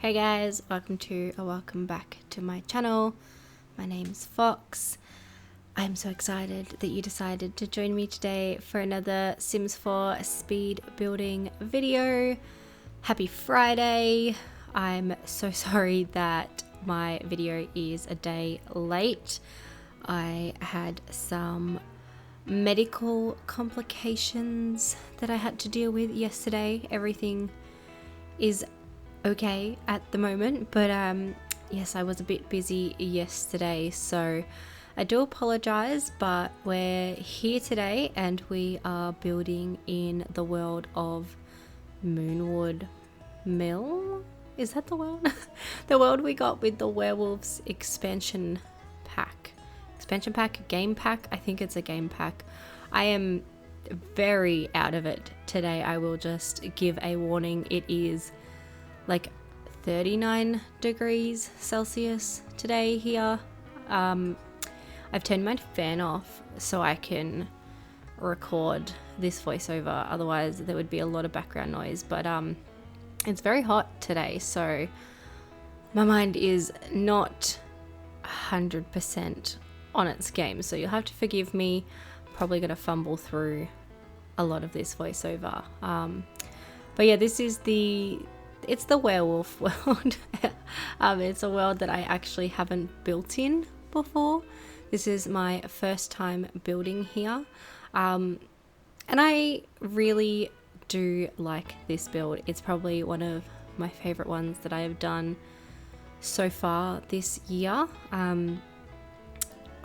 Hey guys, welcome back to my channel. My name's Fox. I'm so excited that you decided to join me today for another Sims 4 speed building video. Happy Friday. I'm so sorry that my video is a day late. I had some medical complications that I had to deal with yesterday. Everything is okay at the moment, but yes, I was a bit busy yesterday, so I do apologize, but we're here today and we are building in the world of Moonwood Mill. Is that the world? The world we got with the Werewolves expansion pack. Game pack? I think it's a game pack. I am very out of it today. I will just give a warning. It is like 39 degrees Celsius today here. I've turned my fan off so I can record this voiceover, otherwise there would be a lot of background noise, but it's very hot today, so my mind is not 100% on its game, so you'll have to forgive me. Probably gonna fumble through a lot of this voiceover, but yeah, it's the werewolf world. It's a world that I actually haven't built in before. This is my first time building here, and I really do like this build. It's probably one of my favorite ones that I have done so far this year.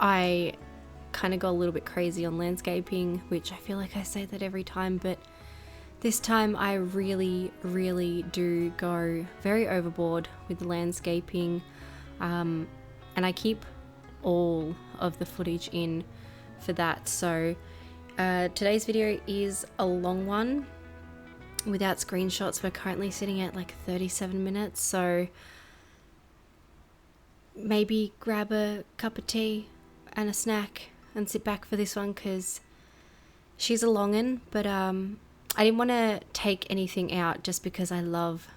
I kind of got a little bit crazy on landscaping, which I feel like I say that every time, but this time I really do go very overboard with the landscaping, and I keep all of the footage in for that. So today's video is a long one without screenshots. We're currently sitting at like 37 minutes, so maybe grab a cup of tea and a snack and sit back for this one, because she's a longin', but I didn't want to take anything out just because I love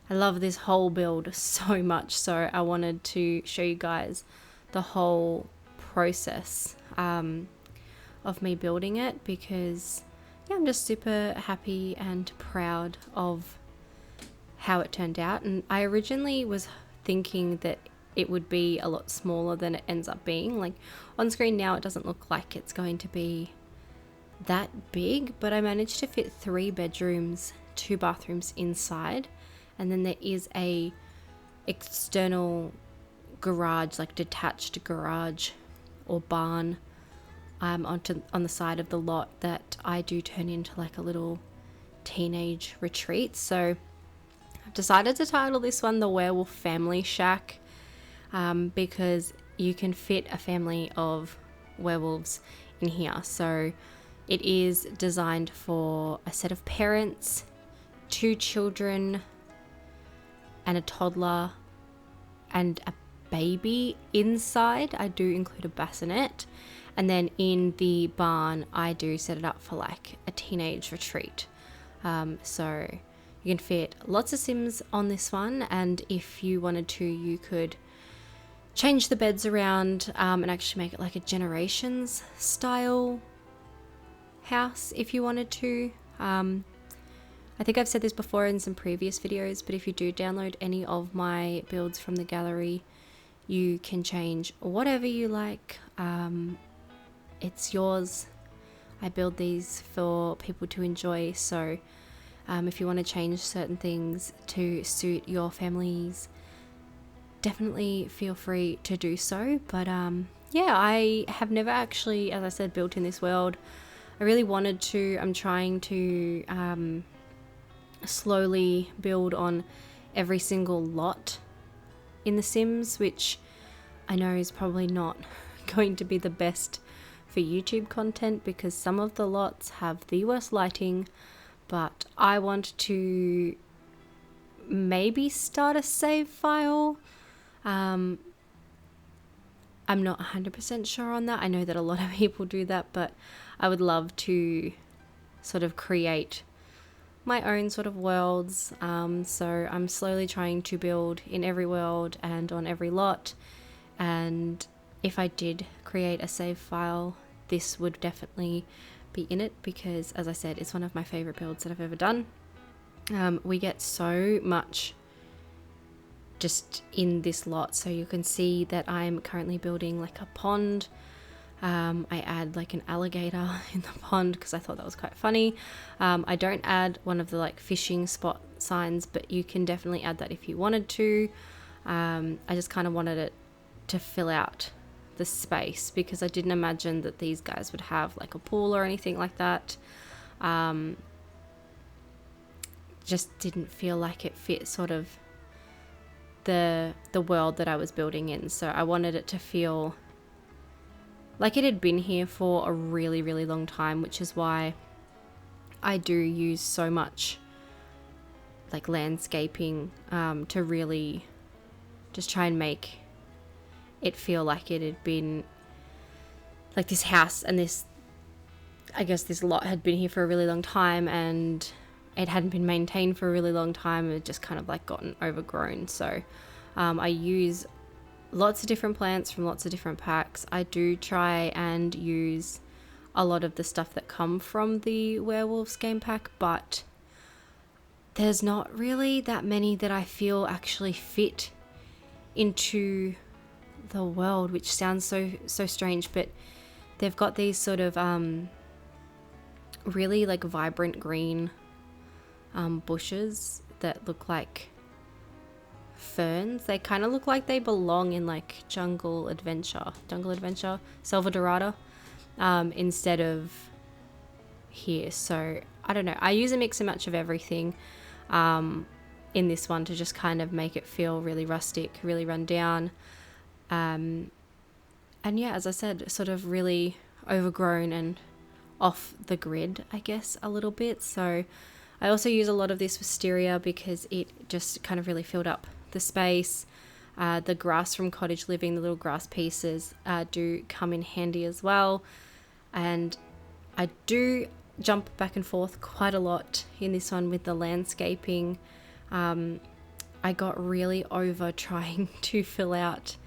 this whole build so much, so I wanted to show you guys the whole process of me building it, because yeah, I'm just super happy and proud of how it turned out. And I originally was thinking that it would be a lot smaller than it ends up being. Like on screen now it doesn't look like it's going to be that big, but I managed to fit 3 bedrooms, 2 bathrooms inside, and then there is a external garage, like detached garage or barn on the side of the lot that I do turn into like a little teenage retreat. So I've decided to title this one the Werewolf Family Shack, because you can fit a family of werewolves in here. So it is designed for a set of parents, 2 children, and a toddler, and a baby inside. I do include a bassinet, and then in the barn I do set it up for like a teenage retreat. So you can fit lots of Sims on this one, and if you wanted to, you could change the beds around and actually make it like a Generations style house if you wanted to. I think I've said this before in some previous videos, but if you do download any of my builds from the gallery, you can change whatever you like. It's yours. I build these for people to enjoy, so if you want to change certain things to suit your families, definitely feel free to do so. But yeah, I have never actually, as I said, built in this world. I really wanted to. I'm trying to slowly build on every single lot in The Sims, which I know is probably not going to be the best for YouTube content, because some of the lots have the worst lighting, but I want to maybe start a save file. I'm not 100% sure on that. I know that a lot of people do that, but I would love to sort of create my own sort of worlds. So I'm slowly trying to build in every world and on every lot. And if I did create a save file, this would definitely be in it because, as I said, it's one of my favorite builds that I've ever done. We get so much just in this lot, so you can see that I'm currently building like a pond. I add like an alligator in the pond because I thought that was quite funny. I don't add one of the like fishing spot signs, but you can definitely add that if you wanted to. I just kind of wanted it to fill out the space because I didn't imagine that these guys would have like a pool or anything like that. Just didn't feel like it fit sort of the world that I was building in. So I wanted it to feel like it had been here for a really, really long time, which is why I do use so much like landscaping to really just try and make it feel like it had been like this house and this, I guess this lot had been here for a really long time and it hadn't been maintained for a really long time. It just kind of like gotten overgrown. So I use lots of different plants from lots of different packs. I do try and use a lot of the stuff that come from the Werewolves game pack, but there's not really that many that I feel actually fit into the world, which sounds so strange, but they've got these sort of really like vibrant green bushes that look like ferns. They kind of look like they belong in like jungle adventure, Selva Dorada, instead of here. So I don't know, I use a mix and match of everything in this one to just kind of make it feel really rustic, really run down, and yeah, as I said, sort of really overgrown and off the grid, I guess, a little bit. So I also use a lot of this wisteria because it just kind of really filled up the space. The grass from Cottage Living, the little grass pieces do come in handy as well. And I do jump back and forth quite a lot in this one with the landscaping. I got really over trying to fill out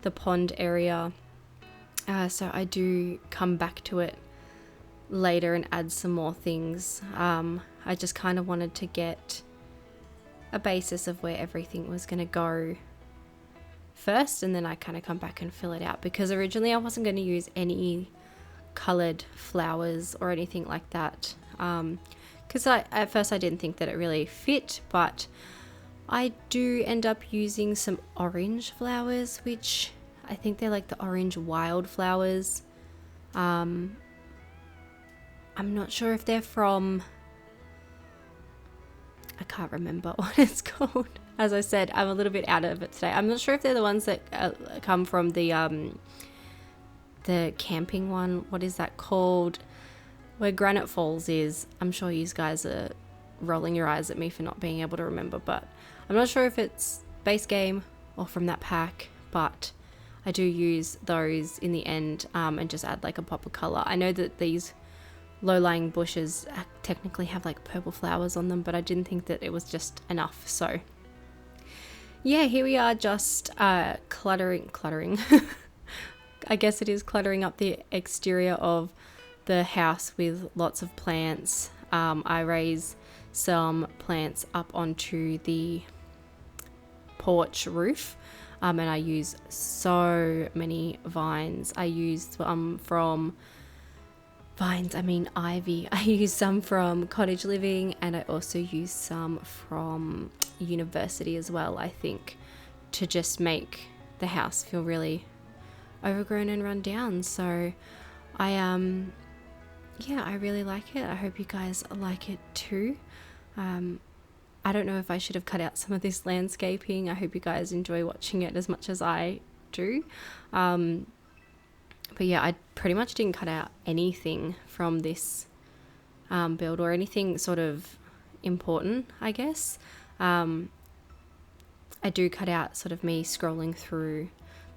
the pond area. So I do come back to it later and add some more things. I just kind of wanted to get a basis of where everything was going to go first, and then I kind of come back and fill it out, because originally I wasn't going to use any colored flowers or anything like that, because at first I didn't think that it really fit, but I do end up using some orange flowers, which I think they're like the orange wildflowers. I'm not sure if they're from, I can't remember what it's called. As I said, I'm a little bit out of it today. I'm not sure if they're the ones that come from the camping one. What is that called? Where Granite Falls is. I'm sure you guys are rolling your eyes at me for not being able to remember, but I'm not sure if it's base game or from that pack, but I do use those in the end and just add like a pop of color. I know that these low-lying bushes technically have like purple flowers on them, but I didn't think that it was just enough. So yeah, here we are, just cluttering I guess it is cluttering up the exterior of the house with lots of plants. I raise some plants up onto the porch roof, and I use so many vines. I use from vines, I mean ivy. I use some from Cottage Living, and I also use some from university as well, I think, to just make the house feel really overgrown and run down. So I really like it. I hope you guys like it too. I don't know if I should have cut out some of this landscaping. I hope you guys enjoy watching it as much as I do. But yeah, I pretty much didn't cut out anything from this build, or anything sort of important, I guess. I do cut out sort of me scrolling through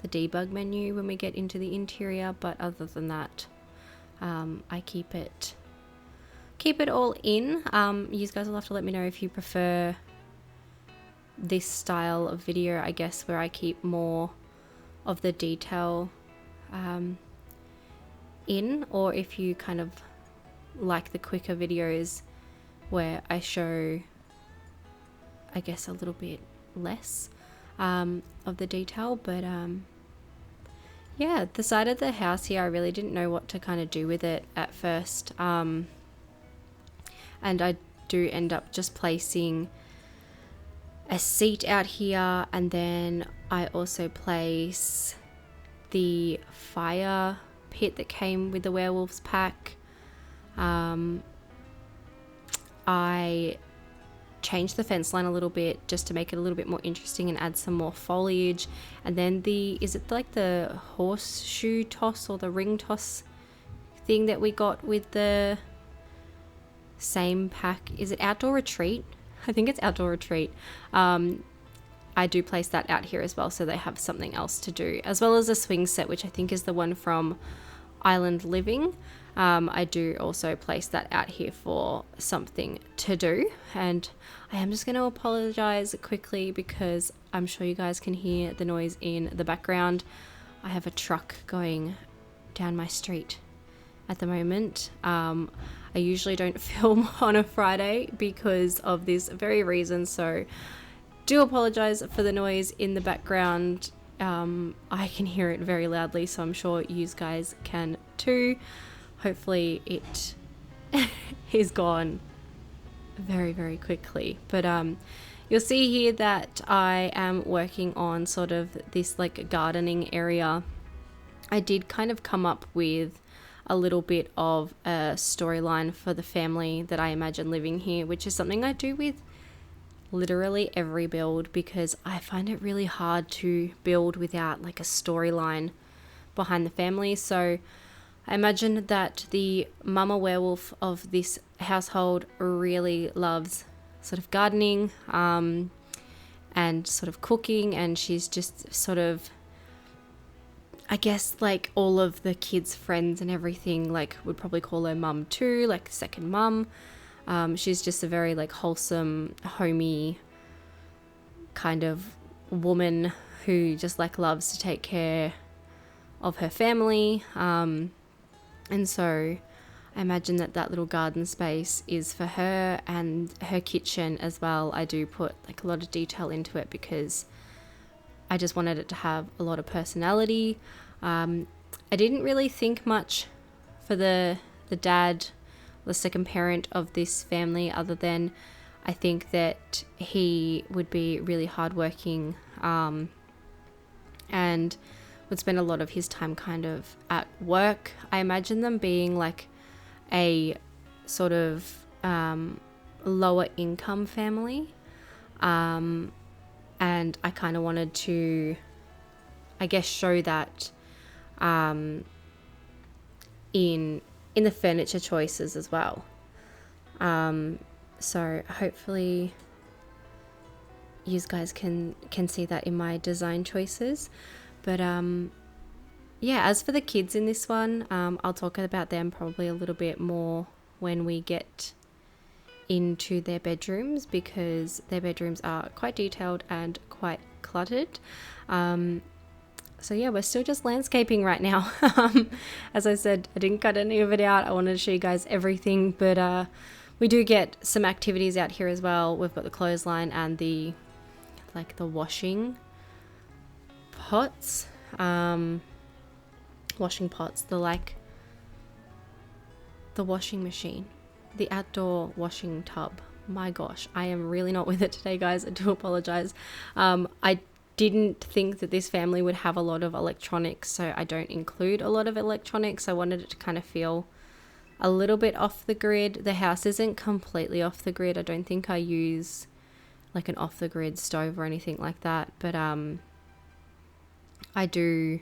the debug menu when we get into the interior, but other than that, I keep it keep it all in. You guys will have to let me know if you prefer this style of video, I guess, where I keep more of the detail in, or if you kind of like the quicker videos where I show, I guess, a little bit less of the detail. But yeah, the side of the house here, I really didn't know what to kind of do with it at first, and I do end up just placing a seat out here, and then I also place the fire pit that came with the Werewolves pack. I changed the fence line a little bit just to make it a little bit more interesting and add some more foliage. And then is it like the horseshoe toss or the ring toss thing that we got with the same pack? Is it Outdoor Retreat? I think it's Outdoor Retreat. I do place that out here as well, so they have something else to do, as well as a swing set, which I think is the one from Island Living. I do also place that out here for something to do. And I am just going to apologize quickly because I'm sure you guys can hear the noise in the background. I have a truck going down my street at the moment. I usually don't film on a Friday because of this very reason, so do apologize for the noise in the background. I can hear it very loudly, so I'm sure you guys can too. Hopefully it is gone very, very quickly. But you'll see here that I am working on sort of this like gardening area. I did kind of come up with a little bit of a storyline for the family that I imagine living here, which is something I do with literally every build, because I find it really hard to build without like a storyline behind the family. So I imagine that the mama werewolf of this household really loves sort of gardening and sort of cooking, and she's just sort of, I guess, like all of the kids' friends and everything, like would probably call her mum too, like second mum. She's just a very like wholesome, homey kind of woman who just like loves to take care of her family. And so I imagine that that little garden space is for her, and her kitchen as well. I do put like a lot of detail into it because I just wanted it to have a lot of personality. I didn't really think much for the dad, the second parent of this family, other than I think that he would be really hardworking and would spend a lot of his time kind of at work. I imagine them being like a sort of lower income family, and I kind of wanted to, I guess, show that in the furniture choices as well. So hopefully you guys can see that in my design choices. But yeah, as for the kids in this one, I'll talk about them probably a little bit more when we get into their bedrooms, because their bedrooms are quite detailed and quite cluttered. So yeah, we're still just landscaping right now. As I said, I didn't cut any of it out. I wanted to show you guys everything, but we do get some activities out here as well. We've got the clothesline and the washing pots, washing pots, the washing machine, the outdoor washing tub. My gosh, I am really not with it today, guys. I do apologize. I didn't think that this family would have a lot of electronics, so I don't include a lot of electronics. I wanted it to kind of feel a little bit off the grid. The house isn't completely off the grid. I don't think I use like an off the grid stove or anything like that, but I do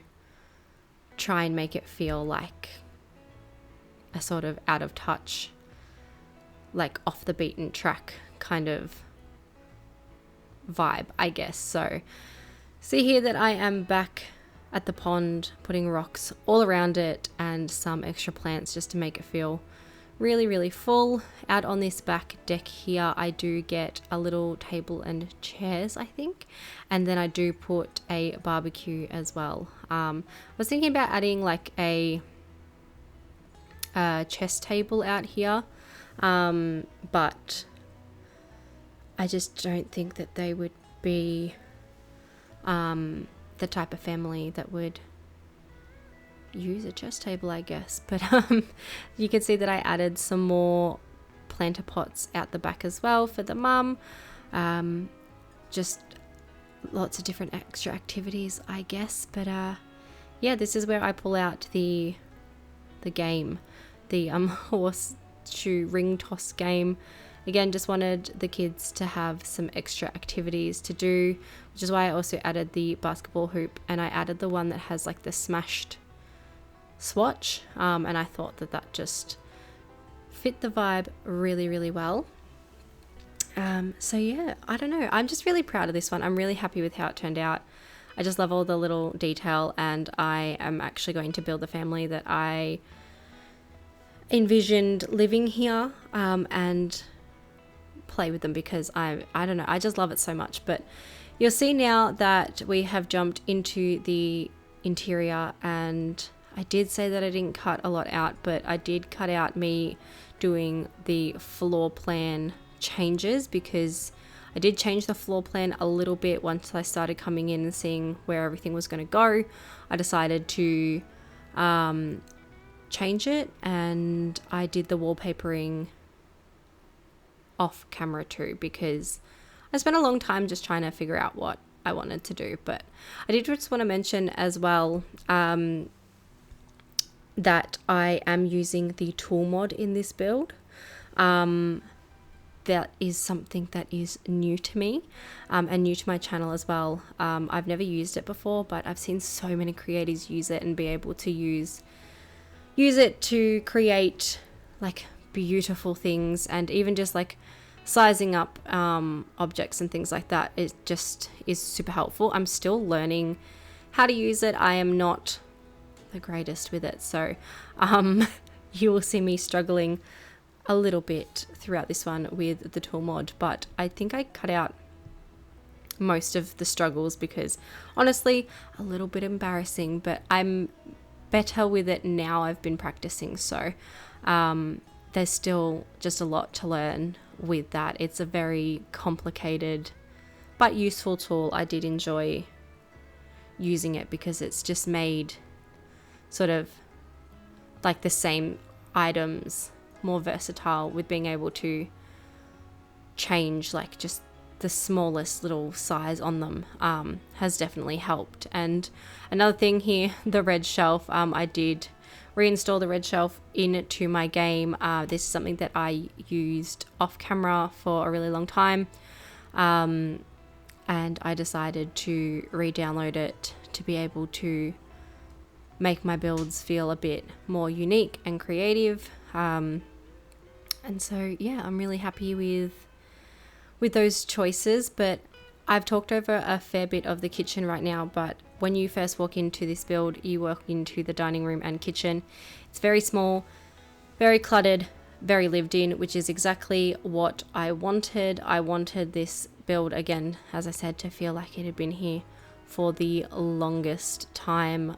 try and make it feel like a sort of out of touch, like off the beaten track kind of vibe, I guess. So see here that I am back at the pond, putting rocks all around it and some extra plants just to make it feel really, really full. Out on this back deck here, I do get a little table and chairs, I think, and then I do put a barbecue as well. I was thinking about adding like a chess table out here, but I just don't think that they would be the type of family that would use a chess table, I guess. But you can see that I added some more planter pots out the back as well for the mum. Just lots of different extra activities, I guess. But yeah, this is where I pull out the game, the horseshoe ring toss game. Again, just wanted the kids to have some extra activities to do, which is why I also added the basketball hoop, and I added the one that has like the smashed swatch, and I thought that just fit the vibe really, really well. So yeah, I don't know, I'm just really proud of this one. I'm really happy with how it turned out. I just love all the little detail, and I am actually going to build the family that I envisioned living here, and play with them, because I don't know, I just love it so much. But you'll see now that we have jumped into the interior, and I did say that I didn't cut a lot out, but I did cut out me doing the floor plan changes, because I did change the floor plan a little bit once I started coming in and seeing where everything was going to go. I decided to change it, and I did the wallpapering off camera too, because I spent a long time just trying to figure out what I wanted to do. But I did just want to mention as well that I am using the tool mod in this build. That is something that is new to me, and new to my channel as well. I've never used it before, but I've seen so many creators use it and be able to use it to create like beautiful things, and even just like sizing up objects and things like that. It just is super helpful. I'm still learning how to use it. I am not the greatest with it, so you will see me struggling a little bit throughout this one with the tool mod, but I think I cut out most of the struggles, because honestly, a little bit embarrassing, but I'm better with it now. I've been practicing, so there's still just a lot to learn with that. It's a very complicated but useful tool. I did enjoy using it because it's just made sort of like the same items more versatile, with being able to change like just the smallest little size on them has definitely helped. And another thing here, the red shelf, I did reinstall the red shelf into my game. This is something that I used off camera for a really long time, and I decided to re-download it to be able to make my builds feel a bit more unique and creative. And so yeah, I'm really happy with those choices. But I've talked over a fair bit of the kitchen right now, but when you first walk into this build, you walk into the dining room and kitchen. It's very small, very cluttered, very lived in, which is exactly what I wanted. I wanted this build, again, as I said, to feel like it had been here for the longest time.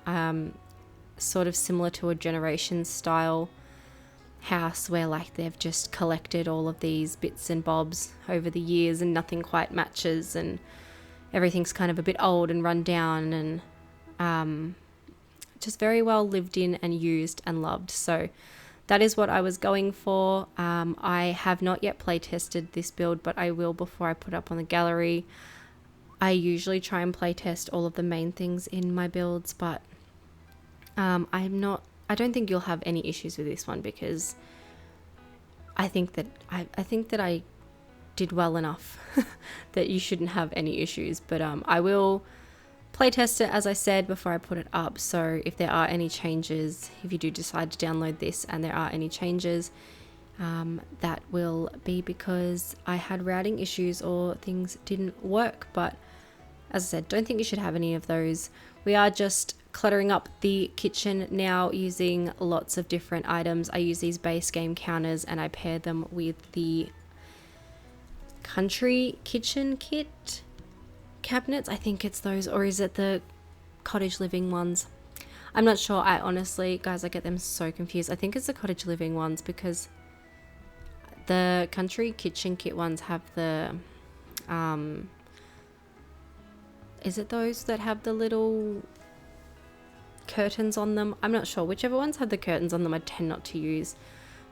Sort of similar to a Generations style house, where like they've just collected all of these bits and bobs over the years and nothing quite matches, and everything's kind of a bit old and run down, and just very well lived in and used and loved. So that is what I was going for. I have not yet play tested this build, but I will before I put up on the gallery. I usually try and play test all of the main things in my builds, but I don't think you'll have any issues with this one, because I think that I did well enough that you shouldn't have any issues. But I will play test it, as I said, before I put it up. So if there are any changes, if you do decide to download this and there are any changes, that will be because I had routing issues or things didn't work. But as I said, don't think you should have any of those. We are just cluttering up the kitchen now using lots of different items. I use these base game counters and I pair them with the country kitchen kit cabinets. I think it's those, or is it the cottage living ones? I'm not sure. I honestly, guys, I get them so confused. I think it's the cottage living ones because the country kitchen kit ones have the, is it those that have the little curtains on them? I'm not sure. Whichever ones have the curtains on them, I tend not to use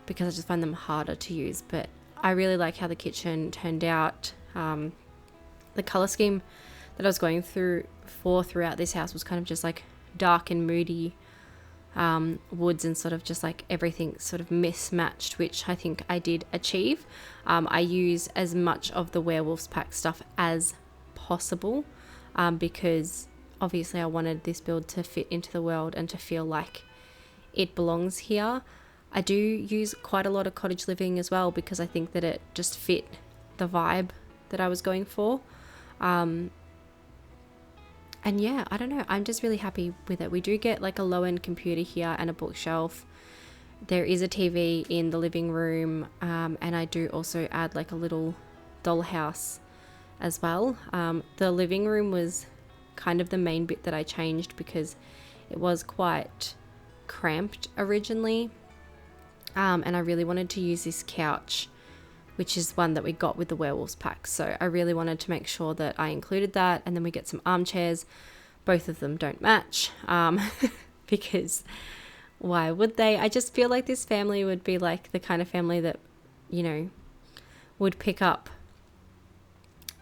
because I just find them harder to use. But I really like how the kitchen turned out. The color scheme that I was going throughout this house was kind of just like dark and moody woods and sort of just like everything sort of mismatched, which I think I did achieve. I use as much of the Werewolves pack stuff as possible because obviously I wanted this build to fit into the world and to feel like it belongs here. I do use quite a lot of cottage living as well because I think that it just fit the vibe that I was going for. And yeah, I don't know. I'm just really happy with it. We do get like a low-end computer here and a bookshelf. There is a TV in the living room. And I do also add like a little dollhouse as well. The living room was kind of the main bit that I changed because it was quite cramped originally. And I really wanted to use this couch, which is one that we got with the Werewolves pack. So I really wanted to make sure that I included that. And then we get some armchairs. Both of them don't match because why would they? I just feel like this family would be like the kind of family that, you know, would pick up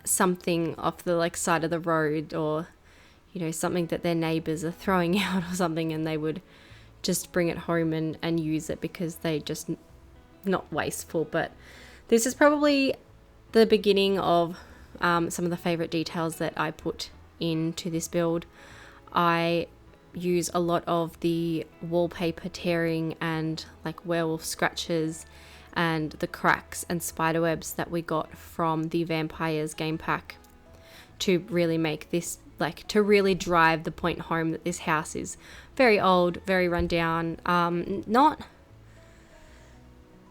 something off the like side of the road or, you know, something that their neighbors are throwing out or something, and they would just bring it home and use it because they just not wasteful. But this is probably the beginning of some of the favorite details that I put into this build. I use a lot of the wallpaper tearing and like werewolf scratches and the cracks and spider webs that we got from the Vampires game pack to really make this, like, to really drive the point home that this house is very old, very run down, not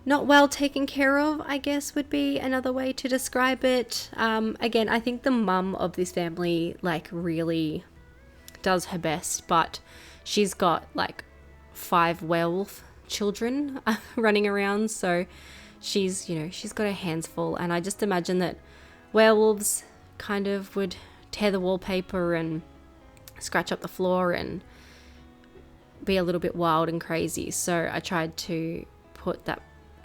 well taken care of, I guess would be another way to describe it. Again, I think the mum of this family like really does her best, but she's got like 5 werewolf children running around, so she's got her hands full. And I just imagine that werewolves kind of would tear the wallpaper and scratch up the floor and be a little bit wild and crazy. So I tried to put that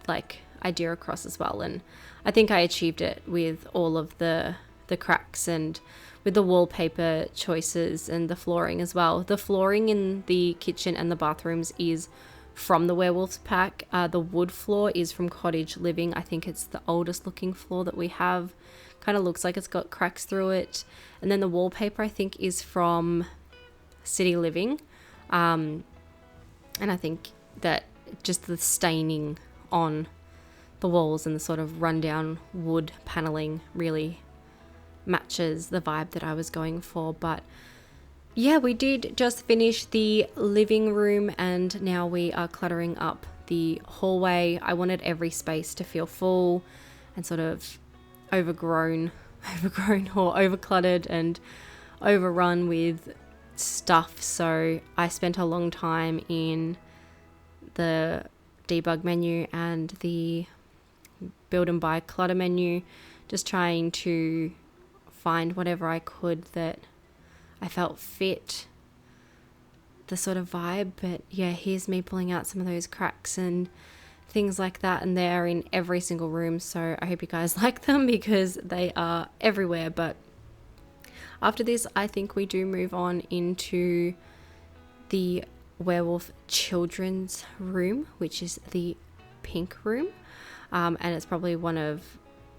like idea across as well, and I think I achieved it with all of the cracks and with the wallpaper choices and the flooring as well. The flooring in the kitchen and the bathrooms is from the Werewolves pack. The wood floor is from Cottage Living. I think it's the oldest looking floor that we have. Kind of looks like it's got cracks through it. And then the wallpaper I think is from City Living. And I think that just the staining on the walls and the sort of rundown wood paneling really matches the vibe that I was going for. But yeah, we did just finish the living room and now we are cluttering up the hallway. I wanted every space to feel full and sort of overgrown or overcluttered and overrun with stuff. So I spent a long time in the debug menu and the build and buy clutter menu, just trying to find whatever I could that I felt fit the sort of vibe. But yeah, here's me pulling out some of those cracks and things like that, and they're in every single room, so I hope you guys like them because they are everywhere. But after this, I think we do move on into the werewolf children's room, which is the pink room, and it's probably one of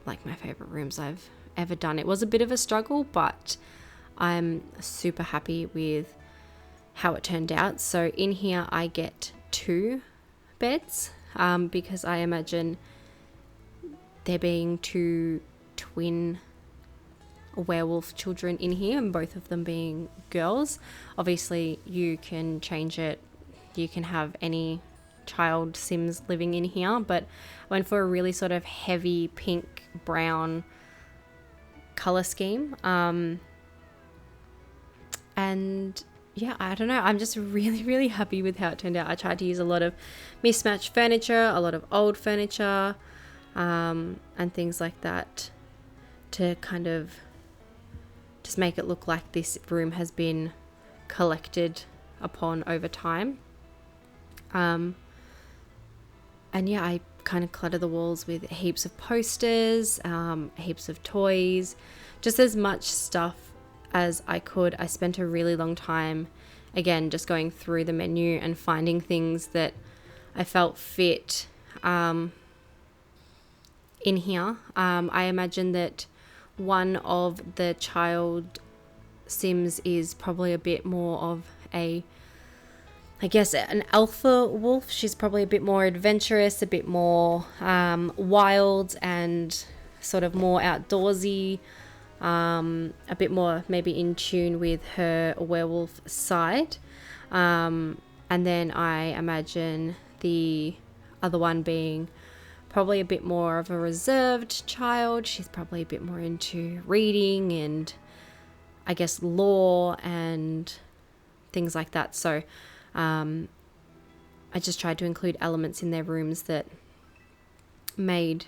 like my favorite rooms I've ever done. It was a bit of a struggle, but I'm super happy with how it turned out. So in here I get 2 beds because I imagine there being 2 twin werewolf children in here, and both of them being girls. Obviously you can change it, you can have any child Sims living in here, but I went for a really sort of heavy pink brown color scheme. And yeah, I don't know, I'm just really happy with how it turned out. I tried to use a lot of mismatched furniture, a lot of old furniture, and things like that to kind of just make it look like this room has been collected upon over time. And yeah, I kind of cluttered the walls with heaps of posters, heaps of toys, just as much stuff as I could. I spent a really long time, again, just going through the menu and finding things that I felt fit in here. I imagine that one of the child Sims is probably a bit more of an alpha wolf. She's probably a bit more adventurous, a bit more wild and sort of more outdoorsy, a bit more maybe in tune with her werewolf side. And then I imagine the other one being probably a bit more of a reserved child. She's probably a bit more into reading and I guess law and things like that. So I just tried to include elements in their rooms that made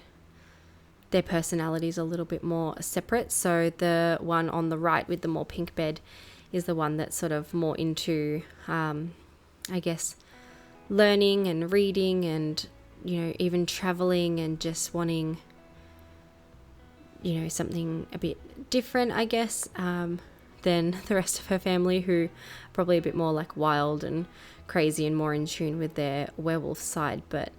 their personalities a little bit more separate. So the one on the right with the more pink bed is the one that's sort of more into, I guess, learning and reading and, you know, even traveling and just wanting, you know, something a bit different, I guess, than the rest of her family, who are probably a bit more like wild and crazy and more in tune with their werewolf side. But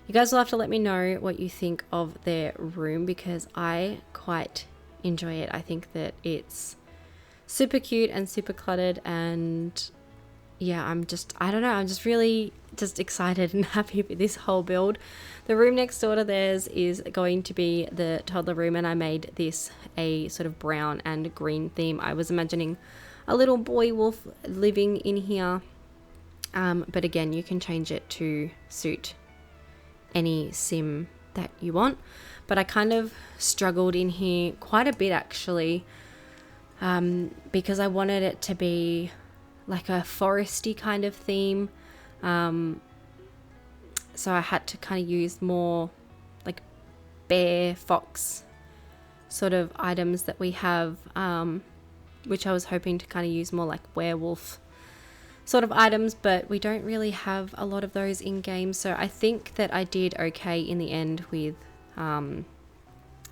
you guys will have to let me know what you think of their room, because I quite enjoy it. I think that it's super cute and super cluttered, and yeah, I'm just really just excited and happy with this whole build. The room next door to theirs is going to be the toddler room, and I made this a sort of brown and green theme. I was imagining a little boy wolf living in here, but again, you can change it to suit any sim that you want. But I kind of struggled in here quite a bit actually, because I wanted it to be like a foresty kind of theme. So I had to kind of use more like bear, fox sort of items that we have, which I was hoping to kind of use more like werewolf sort of items, but we don't really have a lot of those in game. So I think that I did okay in the end with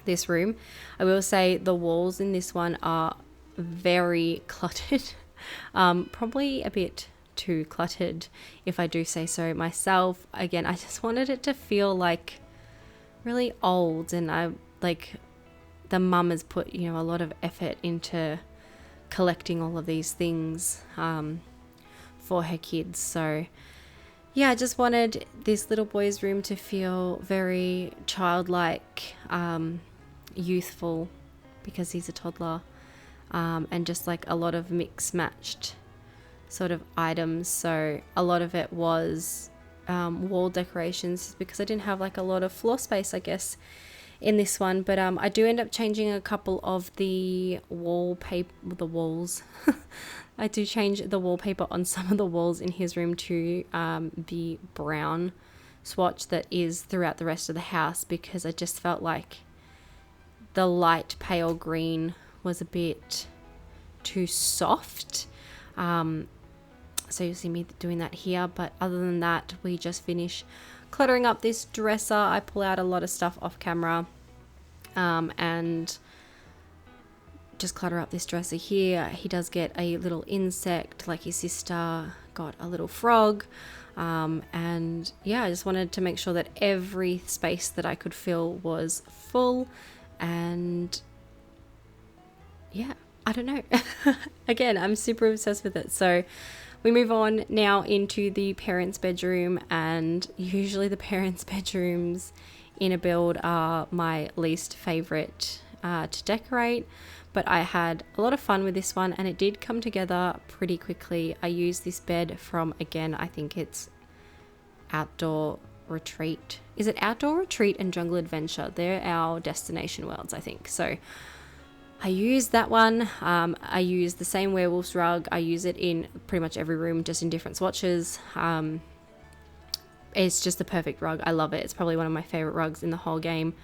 this room. I will say the walls in this one are very cluttered. Probably a bit too cluttered, if I do say so myself. Again, I just wanted it to feel like really old, and I like the mum has put, you know, a lot of effort into collecting all of these things for her kids. So yeah, I just wanted this little boy's room to feel very childlike, youthful, because he's a toddler, and just like a lot of mix-matched sort of items. So a lot of it was wall decorations, because I didn't have like a lot of floor space, I guess, in this one. But I do end up changing a couple of the walls. I do change the wallpaper on some of the walls in his room to the brown swatch that is throughout the rest of the house, because I just felt like the light pale green was a bit too soft. So you'll see me doing that here. But other than that, we just finish cluttering up this dresser. I pull out a lot of stuff off camera, and just clutter up this dresser here. He does get a little insect, like his sister got a little frog. And yeah, I just wanted to make sure that every space that I could fill was full. And yeah, I don't know. Again, I'm super obsessed with it. So we move on now into the parents' bedroom, and usually the parents' bedrooms in a build are my least favorite to decorate, but I had a lot of fun with this one and it did come together pretty quickly. I used this bed from, again, I think it's Outdoor Retreat. Is it Outdoor Retreat and Jungle Adventure? They're our destination worlds, I think. So I used that one. I used the same Werewolves rug. I use it in pretty much every room, just in different swatches. It's just the perfect rug. I love it. It's probably one of my favorite rugs in the whole game.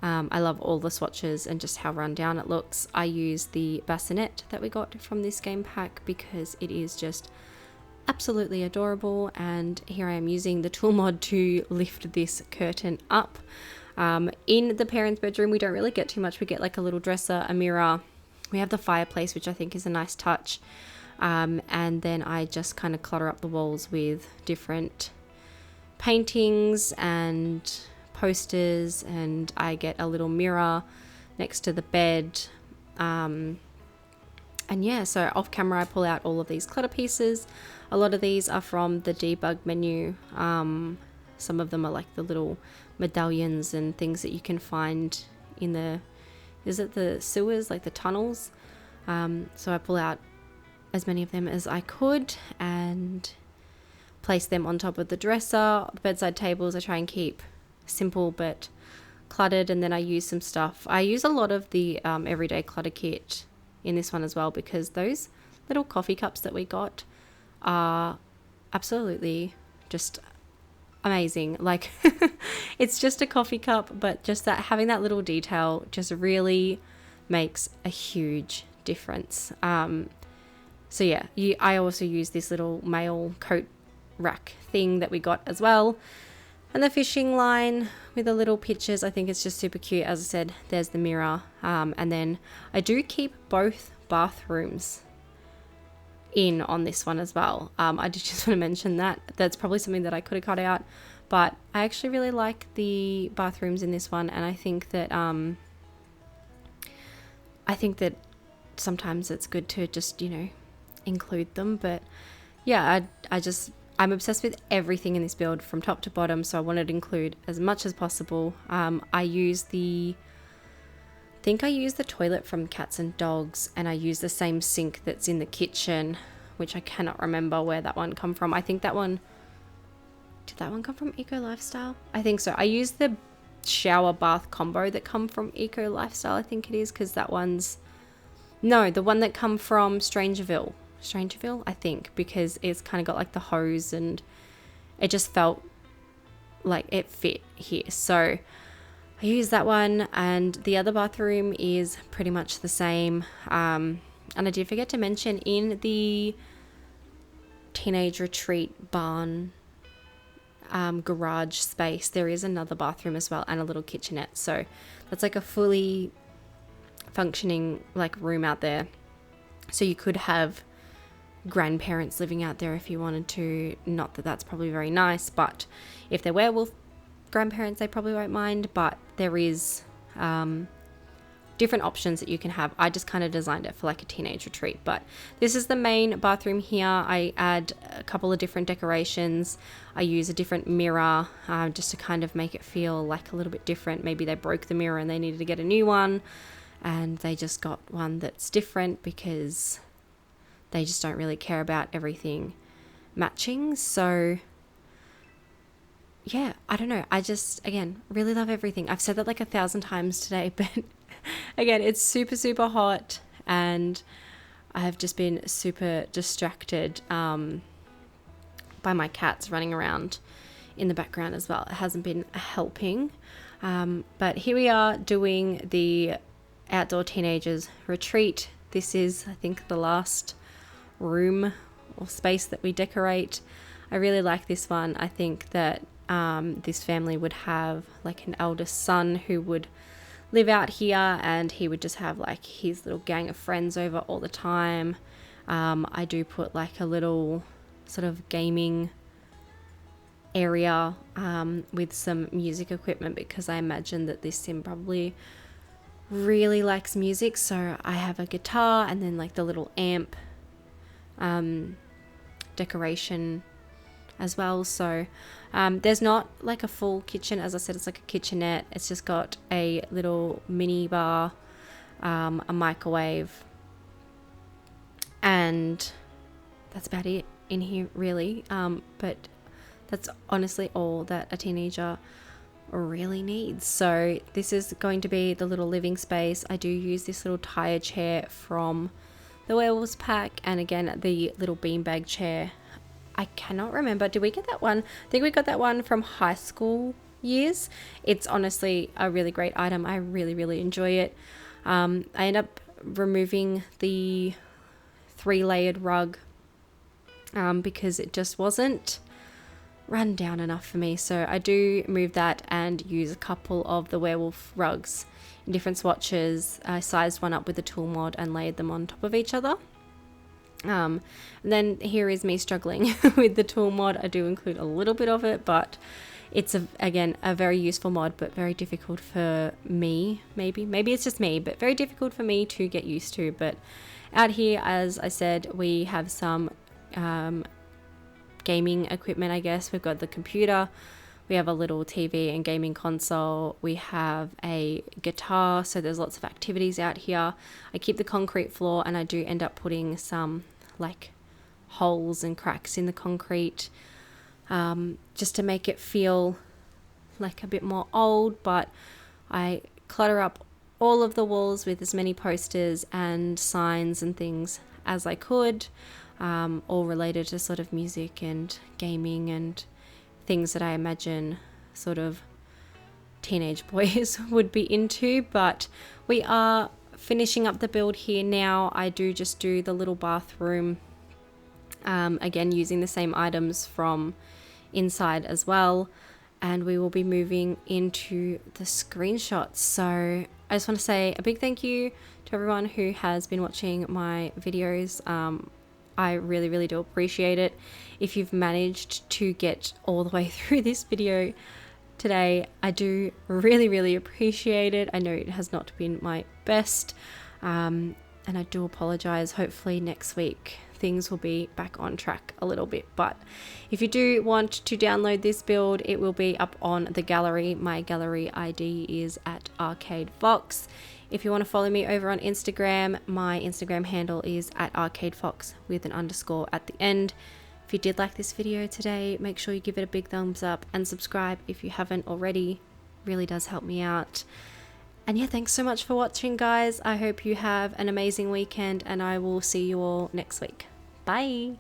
I love all the swatches and just how run down it looks. I use the bassinet that we got from this game pack because it is just absolutely adorable, and here I am using the tool mod to lift this curtain up. In the parents' bedroom we don't really get too much. We get like a little dresser, a mirror, we have the fireplace, which I think is a nice touch, and then I just kind of clutter up the walls with different paintings and posters, and I get a little mirror next to the bed, and yeah, so off camera I pull out all of these clutter pieces. A lot of these are from the debug menu. Some of them are like the little medallions and things that you can find in the, is it the sewers, like the tunnels? So I pull out as many of them as I could and place them on top of the dresser. The bedside tables I try and keep simple but cluttered, and then I use some stuff. I use a lot of the everyday clutter kit in this one as well, because those little coffee cups that we got are absolutely just amazing. Like it's just a coffee cup, but just that, having that little detail just really makes a huge difference. So yeah, I also use this little mail coat rack thing that we got as well, and the fishing line with the little pictures. I think it's just super cute. As I said, there's the mirror, and then I do keep both bathrooms in on this one as well. I did just want to mention that that's probably something that I could have cut out, but I actually really like the bathrooms in this one, and I think that sometimes it's good to just, you know, include them. But yeah, I'm obsessed with everything in this build from top to bottom, so I wanted to include as much as possible. I use the toilet from Cats and Dogs, and I use the same sink that's in the kitchen, which I cannot remember where that one come from. I think that one, did that one come from Eco Lifestyle? I think so. I use the shower bath combo that come from Eco Lifestyle, I think it is, because that one's, no, the one that come from Strangerville, I think, because it's kind of got like the hose and it just felt like it fit here. So I use that one, and the other bathroom is pretty much the same. And I did forget to mention, in the teenage retreat barn garage space, there is another bathroom as well and a little kitchenette. So that's like a fully functioning like room out there. So you could have grandparents living out there if you wanted to. Not that that's probably very nice, but if they're werewolf grandparents, they probably won't mind. But there is different options that you can have. I just kind of designed it for like a teenage retreat. But this is the main bathroom here. I add a couple of different decorations. I use a different mirror just to kind of make it feel like a little bit different. Maybe they broke the mirror and they needed to get a new one, and they just got one that's different because they just don't really care about everything matching. So yeah, I don't know. I just, again, really love everything. I've said that like 1,000 times today, but again, it's super, super hot, and I have just been super distracted by my cats running around in the background as well. It hasn't been helping. But here we are doing the Outdoor Teenagers Retreat. This is, I think, the last room or space that we decorate. I really like this one. I think that this family would have like an eldest son who would live out here, and he would just have like his little gang of friends over all the time. I do put like a little sort of gaming area with some music equipment, because I imagine that this sim probably really likes music. So I have a guitar and then like the little amp decoration as well. So there's not like a full kitchen. As I said, it's like a kitchenette. It's just got a little mini bar a microwave, and that's about it in here really. But that's honestly all that a teenager really needs. So this is going to be the little living space. I do use this little tire chair from the Werewolves pack, and again the little beanbag chair. I cannot remember, did we get that one? I think we got that one from high school years. It's honestly a really great item. I really enjoy it. I end up removing the 3-layered rug because it just wasn't run down enough for me. So I do move that and use a couple of the werewolf rugs in different swatches. I sized one up with the tool mod and laid them on top of each other. And then here is me struggling with the tool mod. I do include a little bit of it, but it's again a very useful mod, but very difficult for me. Maybe it's just me, but very difficult for me to get used to. But out here, as I said, we have some gaming equipment, I guess. We've got the computer, we have a little TV and gaming console, we have a guitar, so there's lots of activities out here. I keep the concrete floor, and I do end up putting some like holes and cracks in the concrete just to make it feel like a bit more old. But I clutter up all of the walls with as many posters and signs and things as I could, all related to sort of music and gaming and things that I imagine sort of teenage boys would be into. But we are finishing up the build here now. I do just do the little bathroom, again using the same items from inside as well, and we will be moving into the screenshots. So I just want to say a big thank you to everyone who has been watching my videos. I really do appreciate it. If you've managed to get all the way through this video today, I do really appreciate it. I know it has not been my best, and I do apologize. Hopefully next week things will be back on track a little bit. But if you do want to download this build, it will be up on the gallery. My gallery ID is at arcadefox. If you want to follow me over on Instagram, my Instagram handle is at arcadefox with an underscore at the end. If you did like this video today, make sure you give it a big thumbs up and subscribe if you haven't already. Really does help me out. And yeah, thanks so much for watching, guys. I hope you have an amazing weekend, and I will see you all next week. Bye.